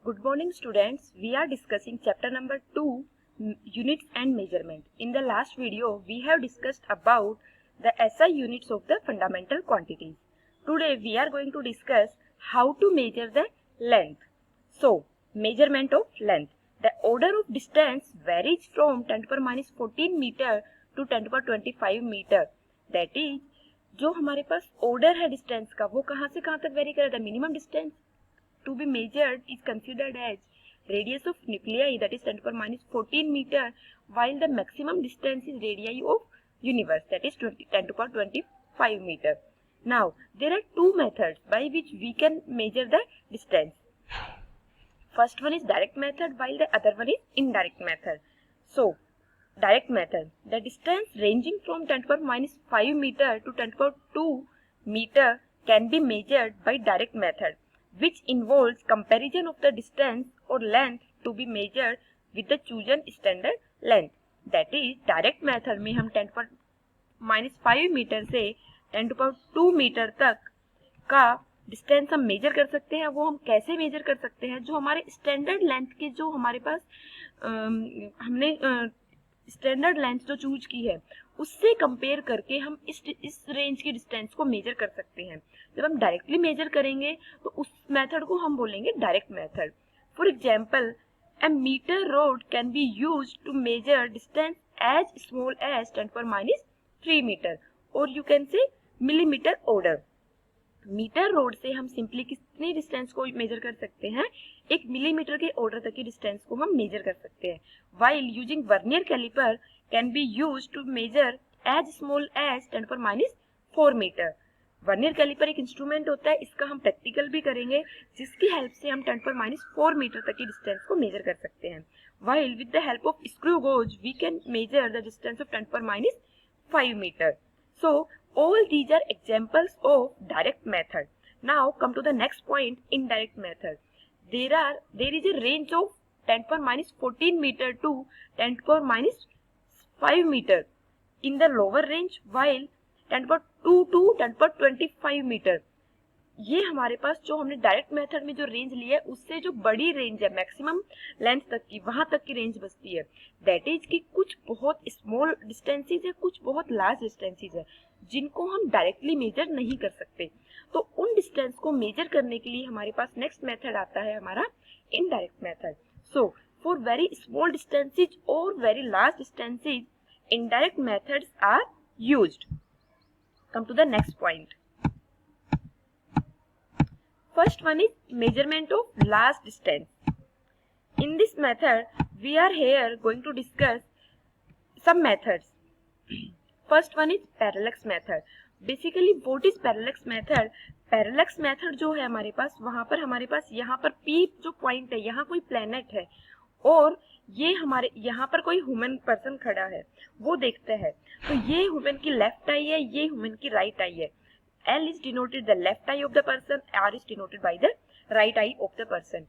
Good morning students. We are discussing chapter number 2, units and measurement. In the last video, we have discussed about the SI units of the fundamental quantities. Today we are going to discuss how to measure the length. So, measurement of length. The order of distance varies from 10 to the power minus 14 meter to 10 to the power 25 meter. That is, जो हमारे पास order है distance का वो कहाँ से कहाँ तक vary करेगा? Minimum distance to be measured is considered as radius of nuclei, that is 10 to the power minus 14 meter, while the maximum distance is radii of universe, that is 10 to the power 25 meter. Now there are two methods by which we can measure the distance. First one is direct method, while the other one is indirect method. So direct method, the distance ranging from 10 to the power minus 5 meter to 10 to the power 2 meter can be measured by direct method, which involves comparison of the distance or length to be measured with the chosen standard length. That is, direct method में हम 10 पर -5 metre से 10 to the power 2 metre तक का distance हम major कर सकते हैं. वो हम कैसे मेजर कर सकते हैं? जो हमारे स्टैंडर्ड लेंथ के जो हमारे पास हमने स्टैंडर्ड लेंथ जो चूज की है उससे कंपेयर करके हम इस रेंज की डिस्टेंस को मेजर कर सकते हैं. जब हम डायरेक्टली मेजर करेंगे तो उस मेथड को हम बोलेंगे direct method. For example, a meter rod can be used to measure distance as small as 10 to the power minus 3 meter, or you can say millimeter order. Metre rod से हम simply कितनी distance को major कर सकते हैं? 1 millimetre के order तक की डिस्टेंस को हम मेजर कर सकते हैं. while using vernier caliper can be used to measure as small as 10 to the power minus 4 meter. Vernier calliper एक इंस्ट्रूमेंट होता है, इसका हम प्रैक्टिकल भी करेंगे, जिसकी हेल्प से हम 10 to the power minus 4 metre तक की डिस्टेंस को मेजर कर सकते हैं. while with the help of screw gauge we can measure the distance of 10 to the power minus 5 meter. So all these are examples of direct method. Now come to the next point, indirect method. There is a range of 10 to the power minus 14 meter to 10 to the power minus 5 meter in the lower range, while 10 to the power 2 to 10 to the power 25 meter. ये हमारे पास जो हमने direct method में जो range लिया है उससे जो बड़ी रेंज है मैक्सिमम लेंथ तक की, वहां तक की रेंज बचती है. दैट इज कि कुछ बहुत स्मॉल डिस्टेंसेज है, कुछ बहुत लार्ज डिस्टेंसेज है जिनको हम डायरेक्टली मेजर नहीं कर सकते. तो उन डिस्टेंस को मेजर करने के लिए हमारे पास नेक्स्ट मेथड आता है हमारा indirect method. So for very small distances और very large distances indirect methods are used. Come to the next point. First one is measurement of large distance. In this method, we are here going to discuss some methods. First one is parallax method. Basically, what is parallax method? Parallax method जो है हमारे पास, वहाँ पर हमारे पास यहाँ पर P जो point है, यहाँ कोई प्लेनेट है और ये हमारे यहाँ पर कोई ह्यूमन पर्सन खड़ा है, वो देखता है. तो ये ह्यूमन की लेफ्ट आई है, ये ह्यूमन की राइट आई है. L is denoted the left eye of the person, R is denoted by the right eye of the person.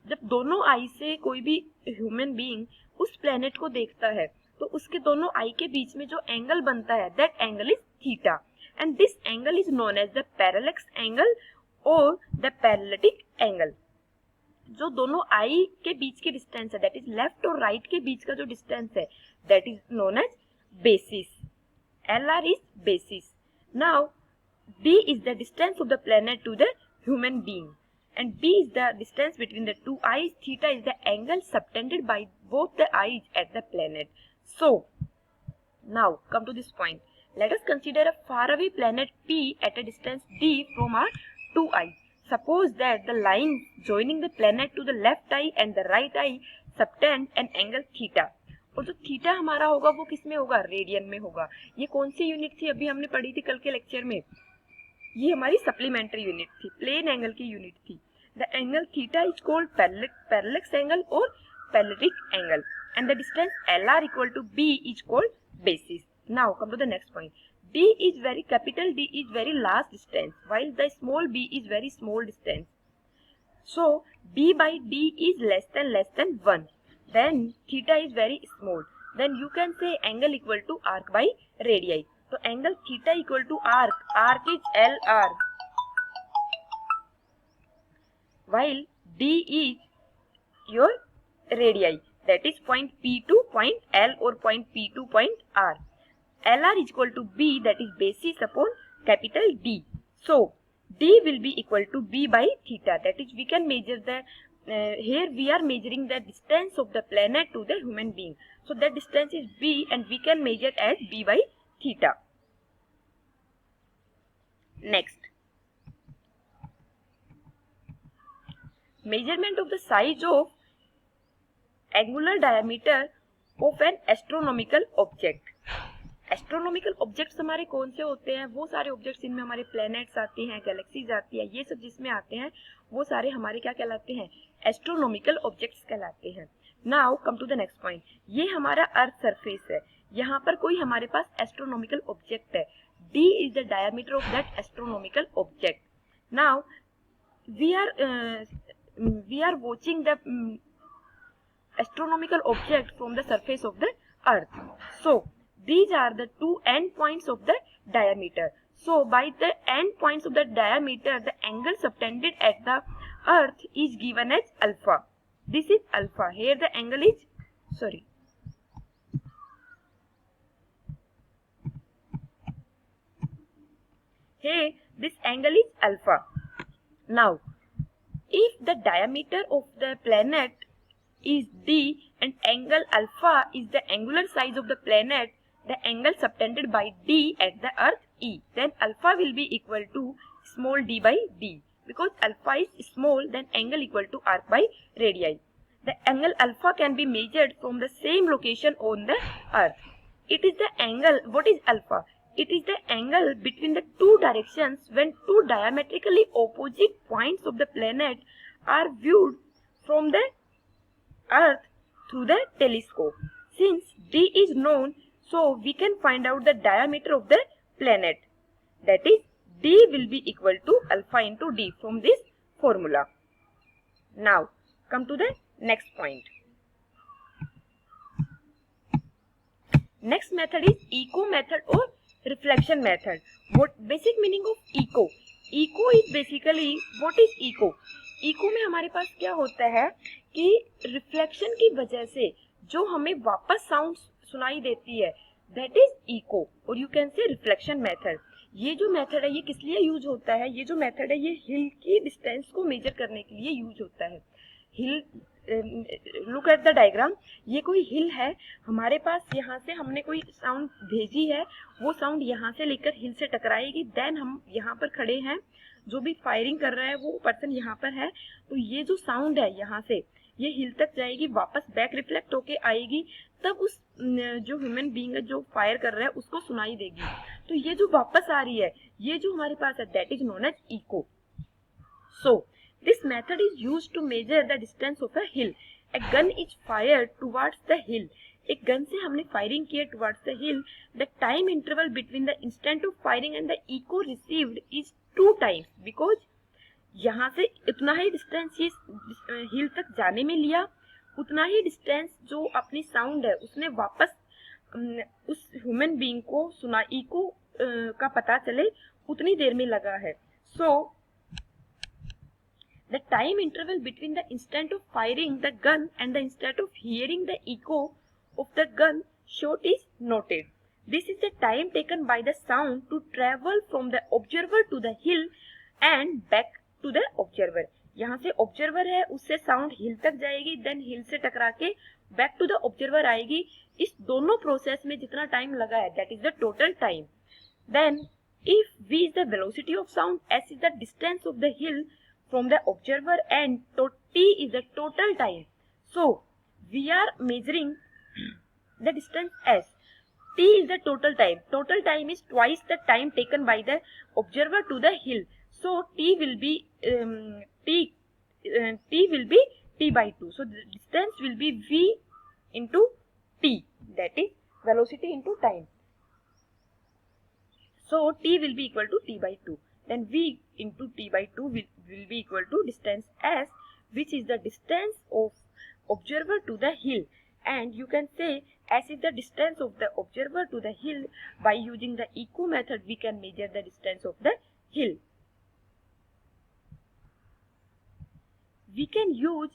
जब दोनों आई से कोई भी ह्यूमन बीइंग उस प्लेनेट को देखता है तो उसके दोनों आई के बीच में जो एंगल बनता है, that angle is theta, and this angle is known as the parallax angle और द पैरेलैटिक एंगल. जो दोनों आई के बीच की डिस्टेंस है, दैट इज लेफ्ट और राइट के बीच का जो डिस्टेंस है, that is known as basis. LR is basis. Now D is the distance of the planet to the human being, and B is the distance between the two eyes. Theta is the angle subtended by both the eyes at the planet. So now come to this point. Let us consider a faraway planet P at a distance D from our two eyes. Suppose that the lines joining the planet to the left eye and the right eye subtend an angle theta. और जो theta हमारा होगा वो किस में होगा? Radian में होगा. ये कौन सी यूनिट थी? अभी हमने पढ़ी थी कल के लेक्चर में. ये हमारी सप्लीमेंट्री यूनिट थी, प्लेन एंगल की यूनिट थी. The angle theta is called parallax angle और parallactic angle, and the distance LR equal to B is called basis. Now come to the next point. D is very capital D is very large distance, while the small b is very small distance. So B by D is less than 1. Then theta is very small. Then you can say angle equal to arc by radii. So angle theta equal to arc is LR, while D is your radii, that is point P to point L or point P to point R. LR is equal to B, that is basis upon capital D. So D will be equal to B by theta, that is we can measure the here we are measuring the distance of the planet to the human being. So that distance is B and we can measure as B by theta. Next, measurement of the size of angular diameter of an astronomical object. Astronomical objects हमारे कौन से होते हैं? वो सारे objects इनमें हमारे planets आते हैं, गैलेक्सीज आती है, ये सब जिसमें आते हैं वो सारे हमारे क्या कहलाते हैं? एस्ट्रोनॉमिकल ऑब्जेक्ट्स कहलाते हैं. Now come to the next point. ये हमारा अर्थ सरफेस है, यहाँ पर कोई हमारे पास एस्ट्रोनॉमिकल ऑब्जेक्ट है. D is the diameter of that astronomical object. Now we are watching the astronomical object from the surface of the earth. So these are the two end points of the diameter. So by the end points of the diameter, the angle subtended at the earth is given as alpha. This is alpha. Here the angle is, sorry, here this angle is alpha. Now if the diameter of the planet is D and angle alpha is the angular size of the planet, the angle subtended by D at the earth E, then alpha will be equal to small d by D. Because alpha is small, then angle equal to arc by radii. The angle alpha can be measured from the same location on the earth. It is the angle, what is alpha? It is the angle between the two directions when two diametrically opposite points of the planet are viewed from the earth through the telescope. Since D is known, so we can find out the diameter of the planet, that is D will be equal to alpha into D from this formula. Now come to the next point. Next method is echo method or reflection method. What basic meaning of echo? Echo is basically, what is echo? Echo में हमारे पास क्या होता है कि reflection की वजह से जो हमें वापस साउंड सुनाई देती है, दैट इज इको, और you can say reflection method. ये जो मेथड है ये किस लिए यूज होता है? ये जो मेथड है ये हिल की डिस्टेंस को मेजर करने के लिए यूज होता है. हिल, लुक एट द डायग्राम. ये कोई हिल है, हमारे पास यहाँ से हमने कोई साउंड भेजी है, वो साउंड यहाँ से लेकर हिल से टकराएगी. देन हम यहाँ पर खड़े हैं, जो भी फायरिंग कर रहा है वो पर्सन यहाँ पर है, तो ये जो साउंड है यहाँ से ये हिल तक जाएगी, वापस बैक रिफ्लेक्ट होके आएगी, तब उस जो ह्यूमन बीइंग है जो फायर कर रहा है उसको सुनाई देगी. तो ये जो वापस आ रही है, ये जो हमारे पास है, that is known as echo. So this method is used to measure the distance of a hill. A gun is fired towards the hill. एक गन से हमने फायरिंग किया towards the hill. The time interval between the instant of firing and the echo received is 2 times, because यहाँ से इतना ही distance ये हिल तक जाने में लिया, उतना ही डिस्टेंस जो अपनी साउंड है उसने वापस उस ह्यूमन बीइंग को सुना, इको का पता चले, उतनी देर में लगा है. So the time interval between the instant of firing the gun and the instant of hearing the eco of the gun shot is noted. This is the time taken by the sound to travel from the observer to the hill and back to the observer. यहाँ से observer है, उससे sound हिल तक जाएगी, then हिल से टकरा के back to the observer आएगी. इस दोनों प्रोसेस में जितना टाइम लगा है, that is the total time. Then if v is the velocity of sound, s is the distance of the hill from the observer, and t is the total time. So we are measuring the distance s. T is the total time. Total time is twice the time taken by the observer to the hill. So T will be T by 2. So the distance will be V into T. That is velocity into time. So T will be equal to T by 2. Then V into T by 2 will be equal to distance S, which is the distance of observer to the hill. And you can say S is the distance of the observer to the hill. By using the echo method, we can measure the distance of the hill. We can use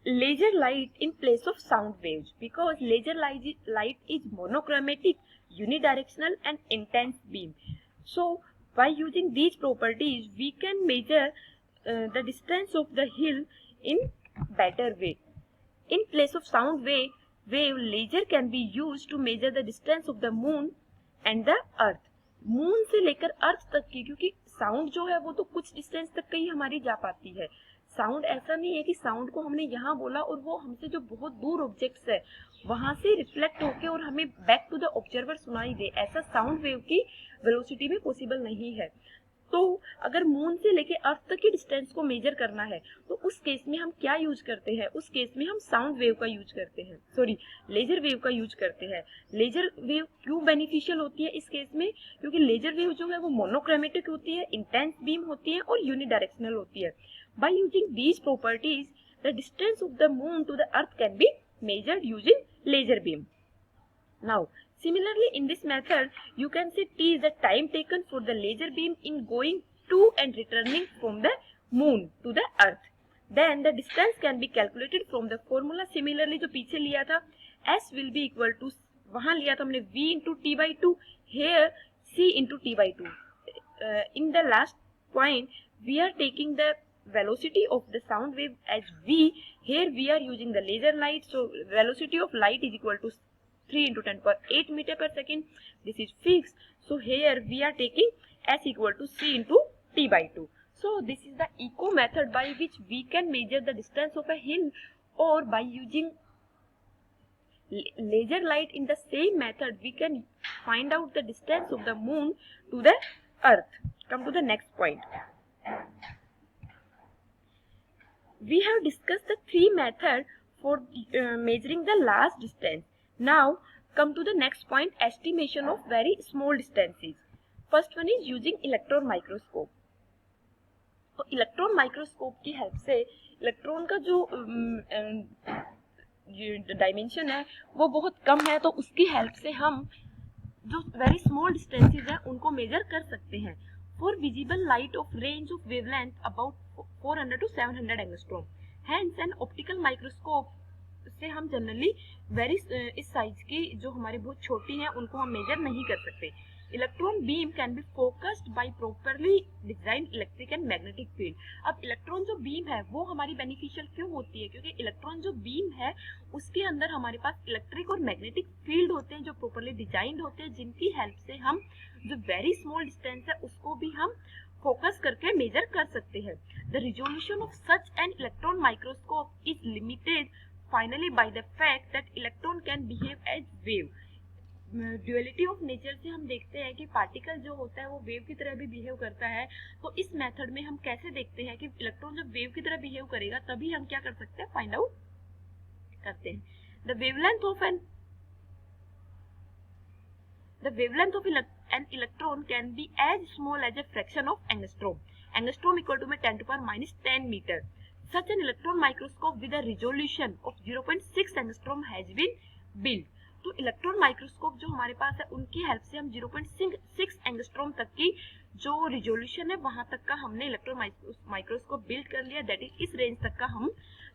laser light in place of sound waves, because laser light is monochromatic, unidirectional and intense beam. So by using these properties we can measure the distance of the hill in better way. In place of sound wave, laser can be used to measure the distance of the moon and the earth. Moon से लेकर अर्थ तक की, क्योंकि sound जो है वो तो कुछ डिस्टेंस तक का ही हमारी जा पाती है. साउंड ऐसा नहीं है कि साउंड को हमने यहाँ बोला और वो हमसे जो बहुत दूर ऑब्जेक्ट्स है वहां से रिफ्लेक्ट होके और हमें बैक टू द ऑब्जर्वर सुनाई दे, ऐसा साउंड वेव की वेलोसिटी में पॉसिबल नहीं है. तो अगर मून से लेके अर्थ तक की डिस्टेंस को मेजर करना है तो उस केस में हम क्या यूज करते हैं? उस केस में हम साउंड वेव का यूज करते हैं, सॉरी लेजर वेव का यूज करते हैं. लेजर वेव क्यों बेनिफिशियल होती है इस केस में? क्योंकि लेजर वेव जो है वो मोनोक्रोमेटिक होती है, इंटेंस बीम होती है और यूनिडायरेक्शनल होती है. By using these properties the distance of the moon to the earth can be measured using laser beam. Now, similarly in this method, you can say T is the time taken for the laser beam in going to and returning from the moon to the earth. Then the distance can be calculated from the formula. Similarly जो पीछे लिया था S will be equal to, वहाँ लिया था हमने V into T by 2, here C into T by 2. In the last point, we are taking the velocity of the sound wave as V. Here we are using the laser light, so velocity of light is equal to 3 into 10 power 8 meter per second. This is fixed. So here we are taking S equal to C into T by 2. So this is the echo method by which we can measure the distance of a hill, or by using laser light in the same method we can find out the distance of the moon to the earth. Come to the next point. We have discussed the three methods for measuring the last distance. Now come to the next point, estimation of very small distances. First one is using electron microscope. तो electron microscope की help से electron का जो dimension है वो बहुत कम है, तो उसकी हेल्प से हम जो वेरी स्मॉल डिस्टेंसेस है उनको मेजर कर सकते हैं. For visible light of range of wavelength about 400 to 700 angstrom. Hence an optical microscope से हम जनरली वेरी इस साइज की जो हमारी बहुत छोटी हैं उनको हम मेजर नहीं कर सकते. Electron beam can be focused by properly design electric and magnetic field. अब इलेक्ट्रॉन जो बीम है वो हमारी बेनिफिशियल क्यों होती है? क्योंकि इलेक्ट्रॉन जो बीम है उसके अंदर हमारे पास इलेक्ट्रिक और मैग्नेटिक फील्ड होते हैं जो प्रॉपरली डिजाइंड होते हैं, जिनकी हेल्प से हम जो वेरी स्मॉल डिस्टेंस है उसको भी हम फोकस करके मेजर कर सकते हैं. The resolution of such an electron microscope is limited finally by the fact that electron can behave as wave. Duality of nature से हम देखते हैं कि पार्टिकल जो होता है वो वेव की तरह भी बिहेव करता है. तो इस मेथड में हम कैसे देखते हैं कि इलेक्ट्रॉन जब वेव की तरह बिहेव करेगा तभी हम क्या कर सकते हैं, फाइंड आउट करते हैं. The wavelength of an electron can be as small as a fraction of angstrom. Angstrom equal to में 10 to power -10 metre. Such an electron microscope with a resolution of 0.6 angstrom has been built. तो electron microscope जो हमारे पास है उनकी help से हम 0.6 angstrom तक की जो रिजोल्यूशन है वहां तक का हमने इलेक्ट्रॉन माइक्रोस्कोप बिल्ड कर लिया. दैट इज इस रेंज तक का हम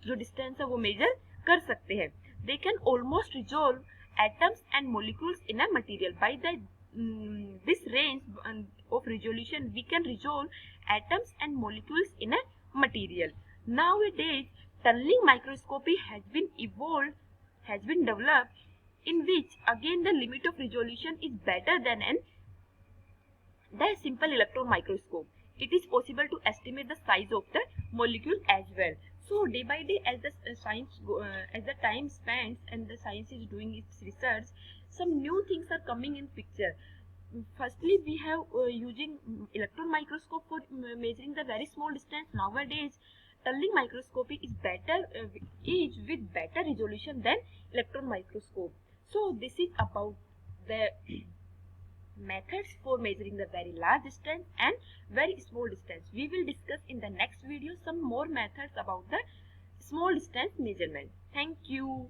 जो डिस्टेंस है वो मेजर कर सकते हैं. They can almost resolve atoms and molecules in a material. By this range of resolution we can resolve atoms and molecules in a material. Nowadays tunneling microscopy has been developed, in which again the limit of resolution is better than the simple electron microscope. It is possible to estimate the size of the molecule as well. So day by day as the time spans and the science is doing its research, some new things are coming in picture. Firstly, we have using electron microscope for measuring the very small distance. Nowadays tunneling microscopy is with better resolution than electron microscope. So this is about the methods for measuring the very large distance and very small distance. We will discuss in the next video some more methods about the small distance measurement. Thank you.